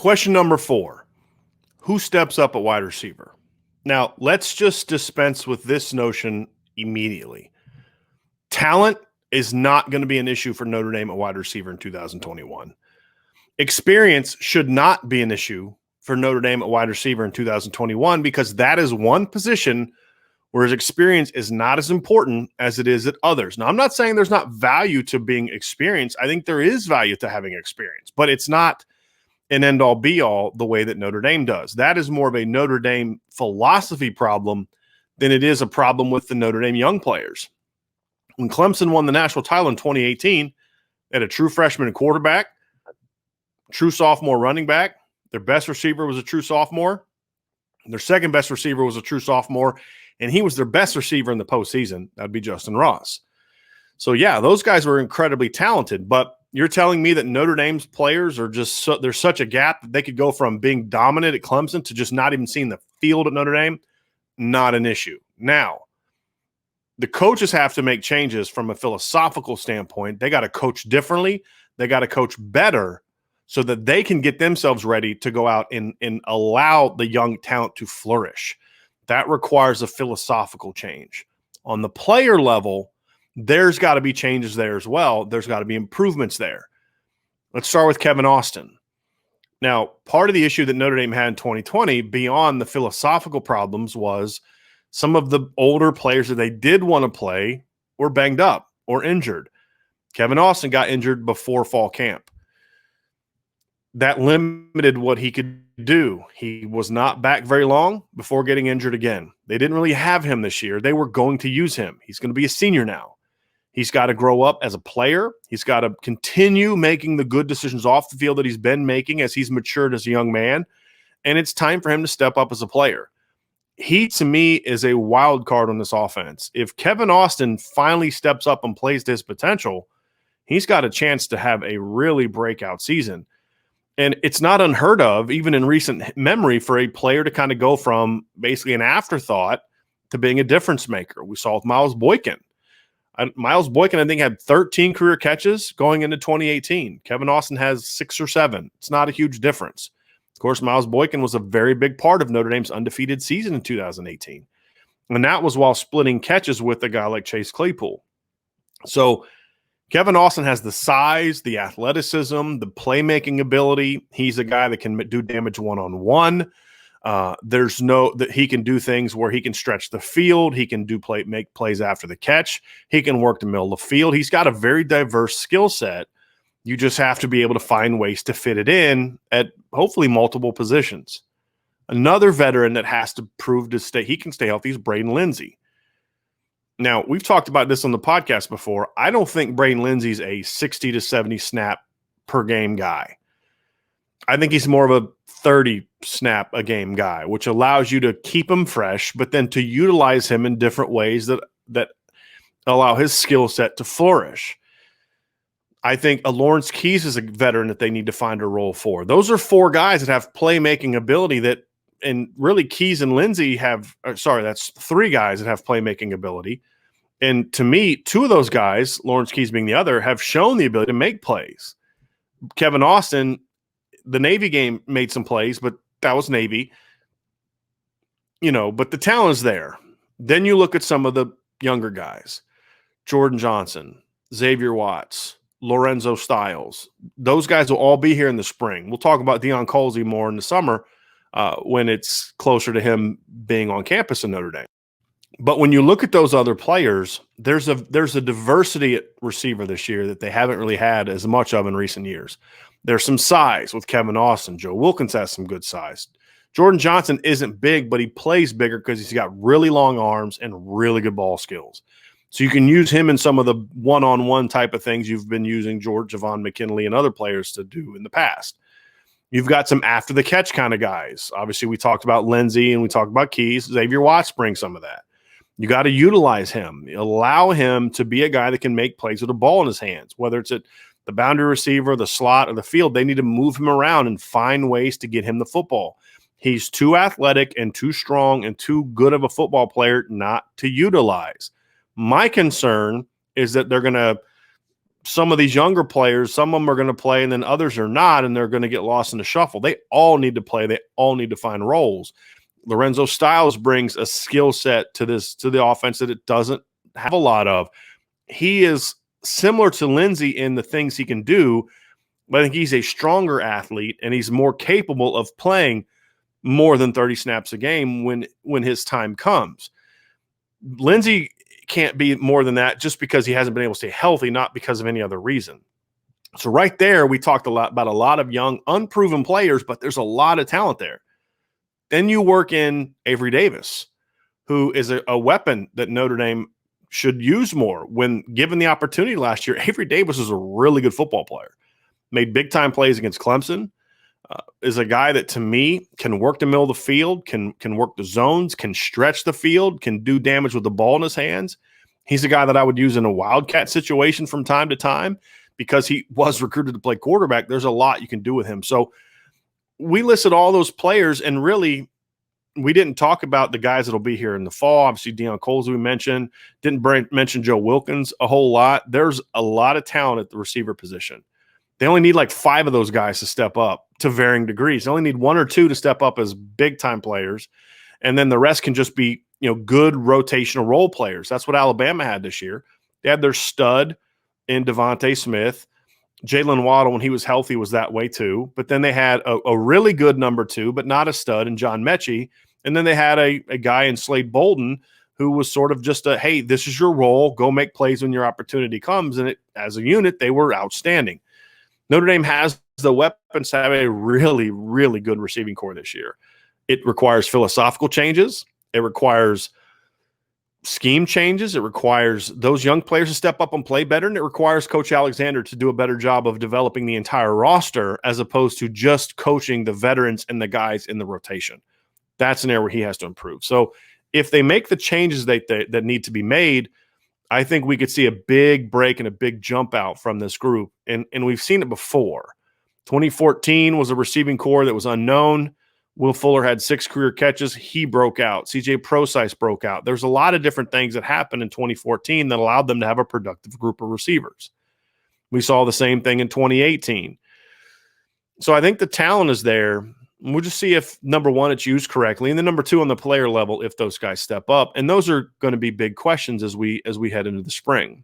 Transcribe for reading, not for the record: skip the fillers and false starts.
Question number 4. Who steps up at wide receiver? Now, let's just dispense with this notion immediately. Talent is not going to be an issue for Notre Dame at wide receiver in 2021. Experience should not be an issue for Notre Dame at wide receiver in 2021 because that is one position where his experience is not as important as it is at others. Now, I'm not saying there's not value to being experienced. I think there is value to having experience, but it's not an end-all be-all the way that Notre Dame does. That is more of a Notre Dame philosophy problem than it is a problem with the Notre Dame young players. When Clemson won the national title in 2018, they had a true freshman quarterback, true sophomore running back. Their best receiver was a true sophomore. Their second best receiver was a true sophomore, and he was their best receiver in the postseason. That'd be Justin Ross. So, yeah, those guys were incredibly talented, but you're telling me that Notre Dame's players are just there's such a gap that they could go from being dominant at Clemson to just not even seeing the field at Notre Dame? Not an issue. Now, the coaches have to make changes from a philosophical standpoint. They got to coach differently. They got to coach better so that they can get themselves ready to go out and allow the young talent to flourish. That requires a philosophical change. On the player level, there's got to be changes there as well. There's got to be improvements there. Let's start with Kevin Austin. Now, part of the issue that Notre Dame had in 2020, beyond the philosophical problems, was some of the older players that they did want to play were banged up or injured. Kevin Austin got injured before fall camp. That limited what he could do. He was not back very long before getting injured again. They didn't really have him this year. They were going to use him. He's going to be a senior now. He's got to grow up as a player. He's got to continue making the good decisions off the field that he's been making as he's matured as a young man. And it's time for him to step up as a player. He, to me, is a wild card on this offense. If Kevin Austin finally steps up and plays to his potential, he's got a chance to have a really breakout season. And it's not unheard of, even in recent memory, for a player to kind of go from basically an afterthought to being a difference maker. We saw with Miles Boykin. Miles Boykin, I think, had 13 career catches going into 2018. Kevin Austin has 6 or 7. It's not a huge difference. Of course, Miles Boykin was a very big part of Notre Dame's undefeated season in 2018. And that was while splitting catches with a guy like Chase Claypool. So Kevin Austin has the size, the athleticism, the playmaking ability. He's a guy that can do damage one-on-one. There's no that he can do things where he can stretch the field. He can make plays after the catch. He can work the middle of the field. He's got a very diverse skill set. You just have to be able to find ways to fit it in at hopefully multiple positions. Another veteran that has to prove he can stay healthy is Braden Lindsay. Now, we've talked about this on the podcast before. I don't think Braden Lindsay's a 60 to 70 snap per game guy. I think he's more of a 30 snap a game guy, which allows you to keep him fresh, but then to utilize him in different ways that allow his skill set to flourish. I think a Lawrence Keys is a veteran that they need to find a role for. Those are 4 guys that have playmaking ability and really Keys and Lindsay that's 3 guys that have playmaking ability. And to me, 2 of those guys, Lawrence Keys being the other, have shown the ability to make plays. Kevin Austin, the Navy game, made some plays, but that was Navy. But the talent is there. Then you look at some of the younger guys. Jordan Johnson, Xavier Watts, Lorenzo Styles. Those guys will all be here in the spring. We'll talk about Deion Colsey more in the summer when it's closer to him being on campus in Notre Dame. But when you look at those other players, there's a diversity at receiver this year that they haven't really had as much of in recent years. There's some size with Kevin Austin. Joe Wilkins has some good size. Jordan Johnson isn't big, but he plays bigger because he's got really long arms and really good ball skills. So you can use him in some of the one-on-one type of things you've been using Javon McKinley and other players to do in the past. You've got some after-the-catch kind of guys. Obviously, we talked about Lindsay and we talked about Keys. Xavier Watts brings some of that. You got to utilize him. Allow him to be a guy that can make plays with a ball in his hands, whether it's at the boundary receiver, the slot, or the field. They need to move him around and find ways to get him the football. He's too athletic and too strong and too good of a football player not to utilize. My concern is that they're going to some of these younger players, some of them are going to play and then others are not, and they're going to get lost in the shuffle. They all need to play. They all need to find roles. Lorenzo Styles brings a skill set to the offense that it doesn't have a lot of. He is similar to Lindsay in the things he can do, but I think he's a stronger athlete and he's more capable of playing more than 30 snaps a game when his time comes. Lindsay can't be more than that just because he hasn't been able to stay healthy, not because of any other reason. So right there, we talked about a lot of young, unproven players, but there's a lot of talent there. Then you work in Avery Davis, who is a weapon that Notre Dame should use more. When given the opportunity last year, Avery Davis is a really good football player. Made big-time plays against Clemson. Is a guy that, to me, can work the middle of the field, can work the zones, can stretch the field, can do damage with the ball in his hands. He's a guy that I would use in a wildcat situation from time to time because he was recruited to play quarterback. There's a lot you can do with him. So we listed all those players, and really we didn't talk about the guys that will be here in the fall. Obviously, Deion Coles we mentioned. Didn't mention Joe Wilkins a whole lot. There's a lot of talent at the receiver position. They only need like 5 of those guys to step up to varying degrees. They only need 1 or 2 to step up as big-time players, and then the rest can just be, good rotational role players. That's what Alabama had this year. They had their stud in Devontae Smith. Jalen Waddle, when he was healthy, was that way too. But then they had a really good number 2, but not a stud, in John Mechie. And then they had a guy in Slade Bolden who was sort of just hey, this is your role. Go make plays when your opportunity comes. And as a unit, they were outstanding. Notre Dame has the weapons to have a really, really good receiving core this year. It requires philosophical changes. It requires scheme changes. It requires those young players to step up and play better. And it requires Coach Alexander to do a better job of developing the entire roster as opposed to just coaching the veterans and the guys in the rotation. That's an area where he has to improve. So if they make the changes that need to be made, I think we could see a big break and a big jump out from this group. And we've seen it before. 2014 was a receiving core that was unknown. Will Fuller had 6 career catches. He broke out. CJ Prosise broke out. There's a lot of different things that happened in 2014 that allowed them to have a productive group of receivers. We saw the same thing in 2018. So I think the talent is there. We'll just see if, number 1, it's used correctly, and then number 2, on the player level, if those guys step up. And those are going to be big questions as we head into the spring.